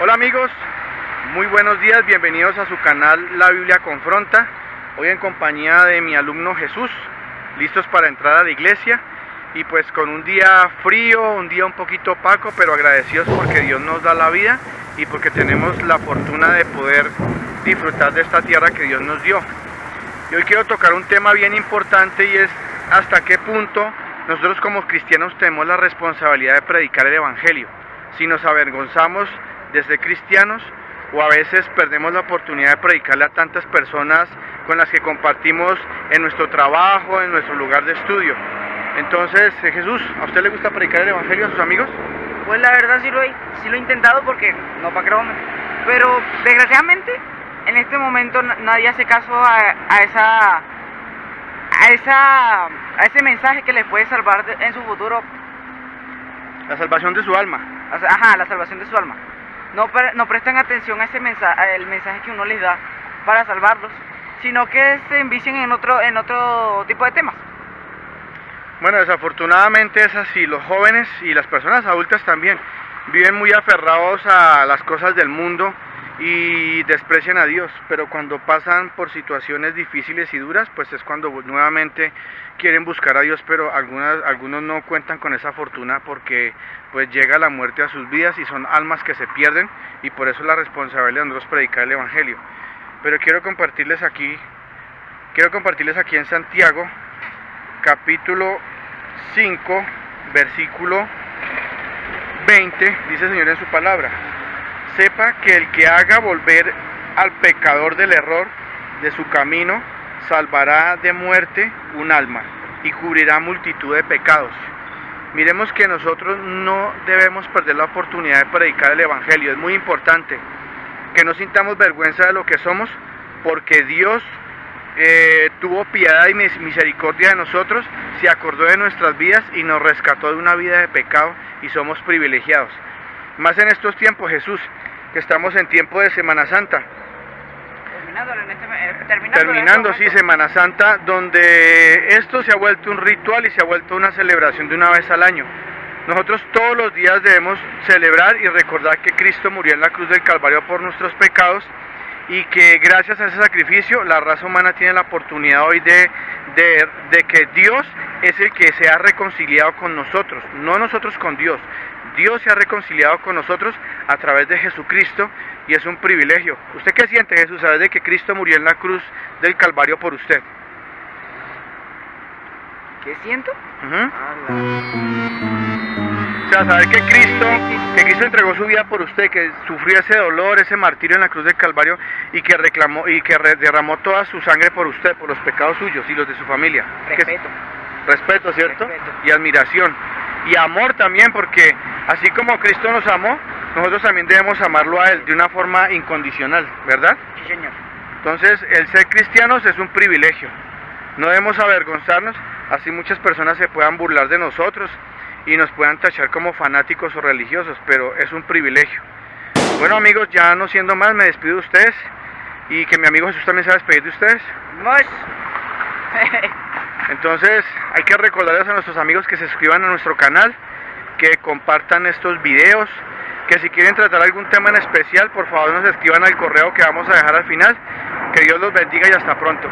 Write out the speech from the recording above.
Hola amigos, muy buenos días, bienvenidos a su canal La Biblia Confronta. Hoy en compañía de mi alumno Jesús, listos para entrar a la iglesia. Y pues con un día frío, un día un poquito opaco, pero agradecidos porque Dios nos da la vida y porque tenemos la fortuna de poder disfrutar de esta tierra que Dios nos dio. Y hoy quiero tocar un tema bien importante, y es hasta qué punto nosotros como cristianos tenemos la responsabilidad de predicar el evangelio. Si nos avergonzamos de ser cristianos, o a veces perdemos la oportunidad de predicarle a tantas personas con las que compartimos en nuestro trabajo, en nuestro lugar de estudio. Entonces, Jesús, ¿a usted le gusta predicar el evangelio a sus amigos? Pues la verdad sí lo he intentado, porque no para creerme, pero desgraciadamente en este momento nadie hace caso a ese mensaje que les puede salvar en su futuro. La salvación de su alma. Ajá, la salvación de su alma. No prestan atención a ese mensaje, el mensaje que uno les da para salvarlos, sino que se envician en otro tipo de temas. Bueno, desafortunadamente es así. Los jóvenes y las personas adultas también viven muy aferrados a las cosas del mundo y desprecian a Dios, pero cuando pasan por situaciones difíciles y duras, pues es cuando nuevamente quieren buscar a Dios, pero algunos no cuentan con esa fortuna, porque pues llega la muerte a sus vidas y son almas que se pierden, y por eso la responsabilidad de nosotros predicar el evangelio. Pero quiero compartirles aquí en Santiago, capítulo 5, versículo 20, dice el Señor en su palabra: sepa que el que haga volver al pecador del error de su camino, salvará de muerte un alma y cubrirá multitud de pecados. Miremos que nosotros no debemos perder la oportunidad de predicar el evangelio. Es muy importante que no sintamos vergüenza de lo que somos, porque Dios tuvo piedad y misericordia de nosotros, se acordó de nuestras vidas y nos rescató de una vida de pecado, y somos privilegiados. Más en estos tiempos, Jesús, que estamos en tiempo de Semana Santa. Terminando, sí, Semana Santa, donde esto se ha vuelto un ritual y se ha vuelto una celebración de una vez al año. Nosotros todos los días debemos celebrar y recordar que Cristo murió en la cruz del Calvario por nuestros pecados, y que gracias a ese sacrificio la raza humana tiene la oportunidad hoy de que Dios es el que se ha reconciliado con nosotros, no nosotros con Dios. Dios se ha reconciliado con nosotros a través de Jesucristo, y es un privilegio. ¿Usted qué siente, Jesús, saber de que Cristo murió en la cruz del Calvario por usted? ¿Qué siento? O sea, saber que Cristo entregó su vida por usted, que sufrió ese dolor, ese martirio en la cruz del Calvario, y que derramó toda su sangre por usted, por los pecados suyos y los de su familia. Respeto, ¿cierto? Respeto. Y admiración. Y amor también, porque así como Cristo nos amó, nosotros también debemos amarlo a Él de una forma incondicional, ¿verdad? Sí, señor. Entonces, el ser cristianos es un privilegio. No debemos avergonzarnos, así muchas personas se puedan burlar de nosotros y nos puedan tachar como fanáticos o religiosos, pero es un privilegio. Bueno amigos, ya no siendo más, me despido de ustedes, y que mi amigo Jesús también se va a despedir de ustedes. Entonces hay que recordarles a nuestros amigos que se suscriban a nuestro canal, que compartan estos videos, que si quieren tratar algún tema en especial, por favor nos escriban al correo que vamos a dejar al final. Que Dios los bendiga y hasta pronto.